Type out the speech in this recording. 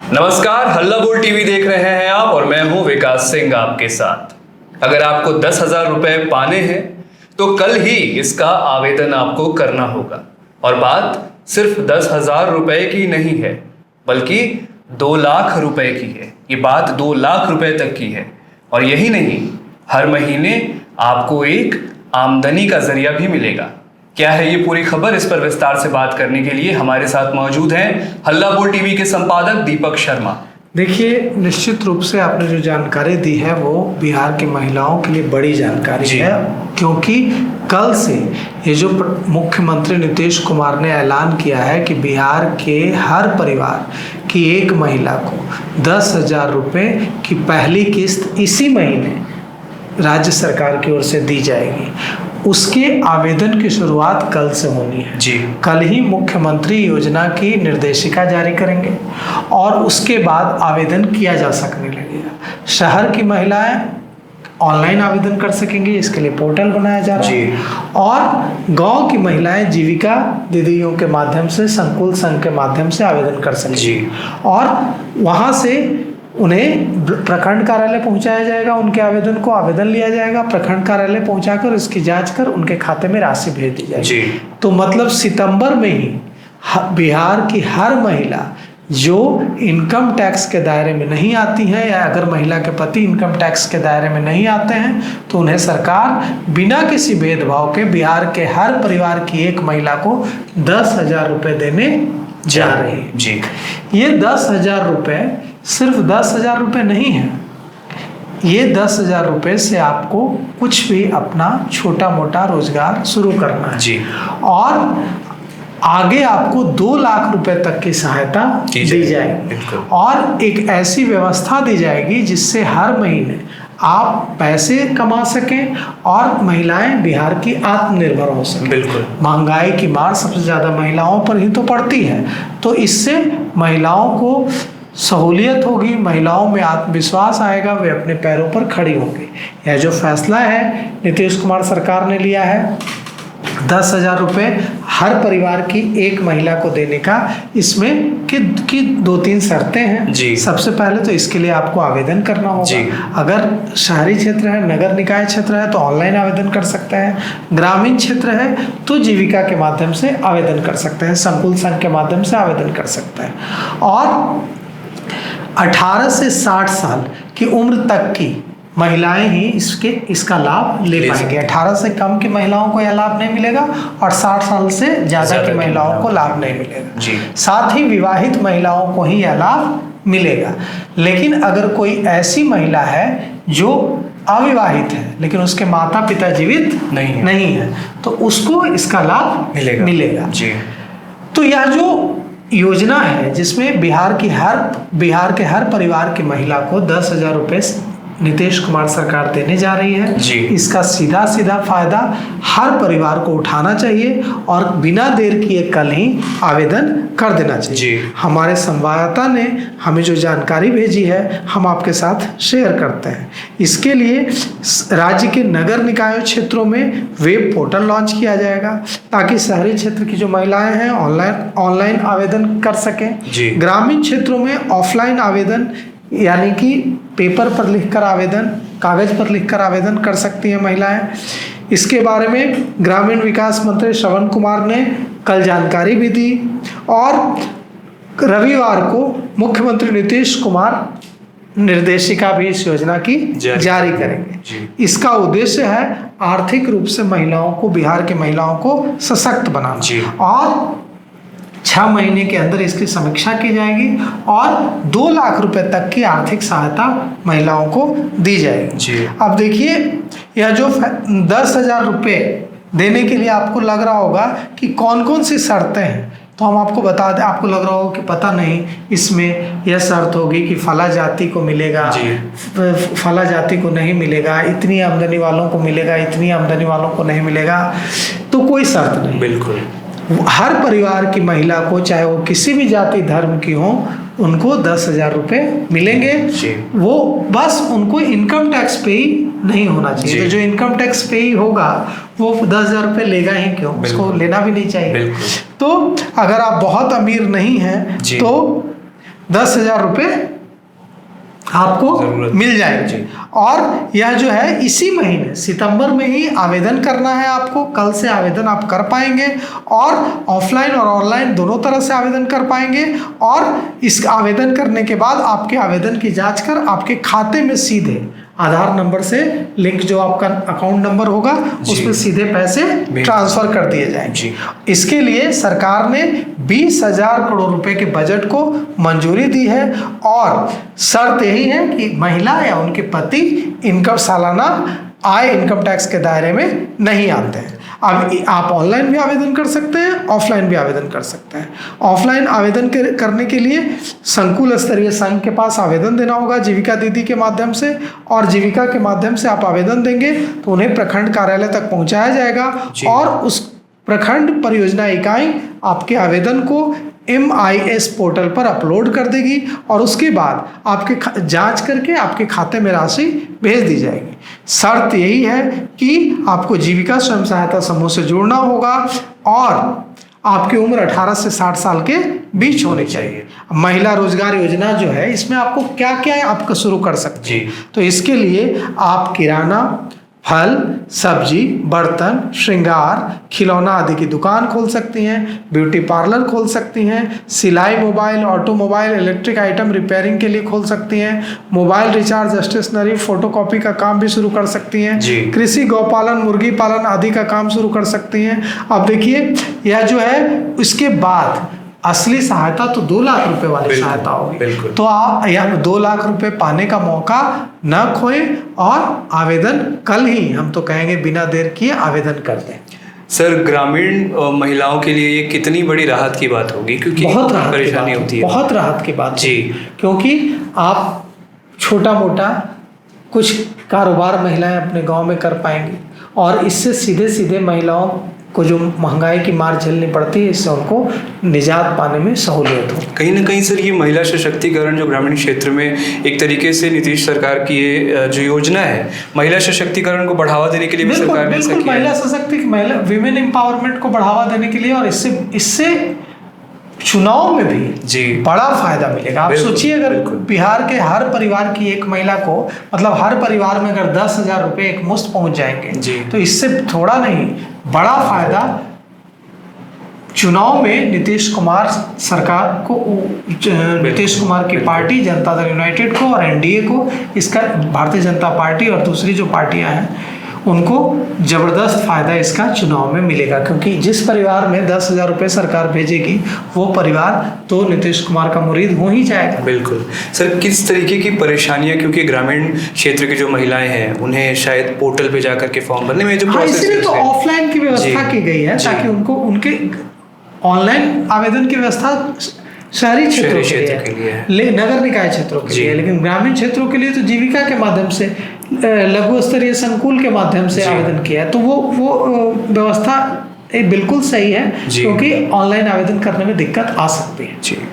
नमस्कार, हल्ला बोल टीवी देख रहे हैं आप और मैं हूं विकास सिंह आपके साथ। अगर आपको 10,000 रुपए पाने हैं तो कल ही इसका आवेदन आपको करना होगा। और बात सिर्फ 10,000 रुपए की नहीं है, बल्कि 2 लाख रुपए की है। ये बात 2 लाख रुपए तक की है। और यही नहीं, हर महीने आपको एक आमदनी का जरिया भी मिलेगा। क्या है ये पूरी खबर, इस पर विस्तार से बात करने के लिए हमारे साथ मौजूद हैं हल्ला बोल टीवी के संपादक दीपक शर्मा। देखिए, निश्चित रूप से आपने जो जानकारी दी है वो बिहार की महिलाओं के लिए बड़ी जानकारी है, क्योंकि कल से ये जो मुख्यमंत्री नीतीश कुमार ने ऐलान किया है कि बिहार के हर परिवार की एक महिला को 10,000 रुपये की पहली किस्त इसी महीने राज्य सरकार की ओर से दी जाएगी। उसके आवेदन की शुरुआत कल से होनी है जी। कल ही मुख्यमंत्री योजना की निर्देशिका जारी करेंगे और उसके बाद आवेदन किया जा सकने लगेगा। शहर की महिलाएं ऑनलाइन आवेदन कर सकेंगी, इसके लिए पोर्टल बनाया जा रहा है। और गांव की महिलाएं जीविका दीदियों के माध्यम से, संकुल संघ के माध्यम से आवेदन कर सकेंगी और वहां से उन्हें प्रखंड कार्यालय पहुंचाया जाएगा। उनके आवेदन को आवेदन लिया जाएगा, प्रखंड कार्यालय पहुंचाकर उसकी जांच कर उनके खाते में राशि भेज दी जाएगी। तो मतलब सितंबर में ही बिहार की हर महिला जो इनकम टैक्स के दायरे में नहीं आती है, या अगर महिला के पति इनकम टैक्स के दायरे में नहीं आते हैं, तो उन्हें सरकार बिना किसी भेदभाव के बिहार के हर परिवार की एक महिला को 10,000 रुपये देने जा रही है जी। ये 10,000 रुपये सिर्फ 10,000 रुपये नहीं है। ये 10,000 रुपये से आपको कुछ भी अपना छोटा मोटा रोजगार शुरू करना है जी। और आगे आपको 2 लाख रुपए तक की सहायता दी जाएगी और एक ऐसी व्यवस्था दी जाएगी जिससे हर महीने आप पैसे कमा सकें और महिलाएं बिहार की आत्मनिर्भर हो सकें। बिल्कुल। महंगाई की मार सबसे ज़्यादा महिलाओं पर ही तो पड़ती है, तो इससे महिलाओं को सहूलियत होगी, महिलाओं में आत्मविश्वास आएगा, वे अपने पैरों पर खड़ी होंगी। यह जो फैसला है नीतीश कुमार सरकार ने लिया है 10,000 रुपये हर परिवार की एक महिला को देने का, इसमें कि 2-3 शर्तें हैं जी। सबसे पहले तो इसके लिए आपको आवेदन करना होगा। अगर शहरी क्षेत्र है, नगर निकाय क्षेत्र है, तो ऑनलाइन आवेदन कर सकते हैं। ग्रामीण क्षेत्र है तो जीविका के माध्यम से आवेदन कर सकते हैं, संकुल संघ के माध्यम से आवेदन कर सकते हैं। और 18 से 60 साल की उम्र तक की महिलाएं ही इसका लाभ ले पाएंगे। 18 से कम की महिलाओं को यह लाभ नहीं मिलेगा और 60 साल से ज़्यादा की महिलाओं को लाभ नहीं मिलेगा जी। साथ ही विवाहित महिलाओं को ही यह लाभ मिलेगा। लेकिन अगर कोई ऐसी महिला है जो अविवाहित है लेकिन उसके माता पिता जीवित नहीं है तो उसको इसका लाभ मिलेगा जी। तो यह जो योजना है जिसमें बिहार के हर परिवार की महिला को 10,000 रुपये नीतीश कुमार सरकार देने जा रही है जी। इसका सीधा फायदा हर परिवार को उठाना चाहिए और बिना देर किए कल ही आवेदन कर देना चाहिए जी। हमारे संवाददाता ने हमें जो जानकारी भेजी है हम आपके साथ शेयर करते हैं। इसके लिए राज्य के नगर निकाय क्षेत्रों में वेब पोर्टल लॉन्च किया जाएगा ताकि शहरी क्षेत्र की जो महिलाएं हैं ऑनलाइन आवेदन कर सकें। ग्रामीण क्षेत्रों में ऑफलाइन आवेदन यानी कि पेपर पर लिखकर आवेदन, कागज पर लिखकर आवेदन कर सकती हैं महिलाएं। इसके बारे में ग्रामीण विकास मंत्री श्रवण कुमार ने कल जानकारी भी दी और रविवार को मुख्यमंत्री नीतीश कुमार निर्देशिका भी इस योजना की जारी करेंगे। इसका उद्देश्य है आर्थिक रूप से महिलाओं को, बिहार की महिलाओं को सशक्त बनाना और 6 महीने के अंदर इसकी समीक्षा की जाएगी और 2 लाख रुपए तक की आर्थिक सहायता महिलाओं को दी जाएगी। अब देखिए, यह जो 10,000 रुपये देने के लिए आपको लग रहा होगा कि कौन कौन सी शर्तें हैं, तो हम आपको बता दें। आपको लग रहा होगा कि पता नहीं, इसमें यह शर्त होगी कि फला जाति को मिलेगा, फला जाति को नहीं मिलेगा, इतनी आमदनी वालों को मिलेगा, इतनी आमदनी वालों को नहीं मिलेगा। तो कोई शर्त नहीं। बिल्कुल हर परिवार की महिला को, चाहे वो किसी भी जाति धर्म की हो, उनको 10,000 रुपये मिलेंगे। वो बस उनको इनकम टैक्स पे ही नहीं होना चाहिए। तो जो इनकम टैक्स पे ही होगा वो 10,000 रुपये लेगा ही क्यों, उसको लेना भी नहीं चाहिए। तो अगर आप बहुत अमीर नहीं हैं तो 10,000 रुपये आपको मिल जाएंगे। और यह जो है इसी महीने सितंबर में ही आवेदन करना है आपको। कल से आवेदन आप कर पाएंगे और ऑफलाइन और ऑनलाइन दोनों तरह से आवेदन कर पाएंगे। और इस आवेदन करने के बाद आपके आवेदन की जांच कर आपके खाते में सीधे आधार नंबर से लिंक जो आपका अकाउंट नंबर होगा उसमें सीधे पैसे ट्रांसफर कर दिए जाएंगे। इसके लिए सरकार ने 20,000 करोड़ रुपए के बजट को मंजूरी दी है और शर्त यही है कि महिला या उनके पति इनकम सालाना आय इनकम टैक्स के दायरे में नहीं आते हैं। अब आप ऑनलाइन भी आवेदन कर सकते हैं, ऑफलाइन भी आवेदन कर सकते हैं। ऑफलाइन आवेदन करने के लिए संकुल स्तरीय संघ के पास आवेदन देना होगा जीविका दीदी के माध्यम से, और जीविका के माध्यम से आप आवेदन देंगे तो उन्हें प्रखंड कार्यालय तक पहुंचाया जाएगा और उस प्रखंड परियोजना इकाई आपके आवेदन को MIS पोर्टल पर अपलोड कर देगी और उसके बाद आपके जांच करके आपके खाते में राशि भेज दी जाएगी। शर्त यही है कि आपको जीविका स्वयं सहायता समूह से जुड़ना होगा और आपकी उम्र 18 से 60 साल के बीच होनी चाहिए। महिला रोजगार योजना जो है इसमें आपको क्या क्या आपको शुरू कर सकते हैं, तो इसके लिए आप किराना, फल, सब्जी, बर्तन, श्रृंगार, खिलौना आदि की दुकान खोल सकती हैं, ब्यूटी पार्लर खोल सकती हैं, सिलाई mobile, automobile, electric item repairing के लिए खोल सकती हैं, मोबाइल रिचार्ज, स्टेशनरी, फोटोकॉपी का काम भी शुरू कर सकती हैं, कृषि, गौपालन, मुर्गी पालन आदि का काम शुरू कर सकती हैं। अब देखिए यह जो है इसके बाद असली सहायता तो 2 लाख रुपए वाली सहायता होगी, तो आप यह 2 लाख रुपए पाने का मौका न खोएं और आवेदन कल ही, हम तो कहेंगे बिना देर किए आवेदन कर दें। सर, ग्रामीण महिलाओं के लिए ये कितनी बड़ी राहत की बात होगी, क्योंकि बहुत राहत परेशानी होती है, बहुत राहत की बात जी, क्योंकि आप छोटा मोटा कुछ कारोबार महिलाएं अपने गांव में कर पाएंगी और इससे सीधे सीधे महिलाओं को जो महंगाई की मार झेलनी पड़ती है इससे उनको निजात पाने में सहूलियत हो। कहीं ना कहीं सर ये महिला सशक्तिकरण जो ग्रामीण क्षेत्र में एक तरीके से नीतीश सरकार की ये जो योजना है महिला सशक्तिकरण को बढ़ावा देने के लिए भी सरकार ने बिल्कुल महिला विमेन एम्पावरमेंट को बढ़ावा देने के लिए, और इससे चुनाव में भी बड़ा फायदा मिलेगा। आप सोचिए अगर बिहार के हर परिवार की एक महिला को, मतलब हर परिवार में अगर 10,000 रुपये एक मुश्त पहुंच जाएंगे तो इससे थोड़ा नहीं बड़ा फायदा चुनाव में नीतीश कुमार सरकार को, नीतीश कुमार की पार्टी जनता दल यूनाइटेड को और NDA को, इसका भारतीय जनता पार्टी और दूसरी जो पार्टियां हैं उनको जबरदस्त फायदा इसका चुनाव में मिलेगा, क्योंकि जिस परिवार में 10,000 रुपये सरकार भेजेगी वो परिवार तो नीतीश कुमार का मुरीद हो ही जाएगा। बिल्कुल सर, किस तरीके की परेशानियां, क्योंकि ग्रामीण क्षेत्र की जो महिलाएं हैं उन्हें शायद पोर्टल पे जाकर के फॉर्म भरने में जो इसलिए तो ऑफलाइन की व्यवस्था की गई है ताकि उनको उनके ऑनलाइन आवेदन की व्यवस्था शहरी क्षेत्रों के लिए, नगर निकाय क्षेत्रों के लिए, लेकिन ग्रामीण क्षेत्रों के लिए तो जीविका के माध्यम से, लघु स्तरीय संकुल के माध्यम से आवेदन किया है, तो वो व्यवस्था बिल्कुल सही है, क्योंकि ऑनलाइन आवेदन करने में दिक्कत आ सकती है।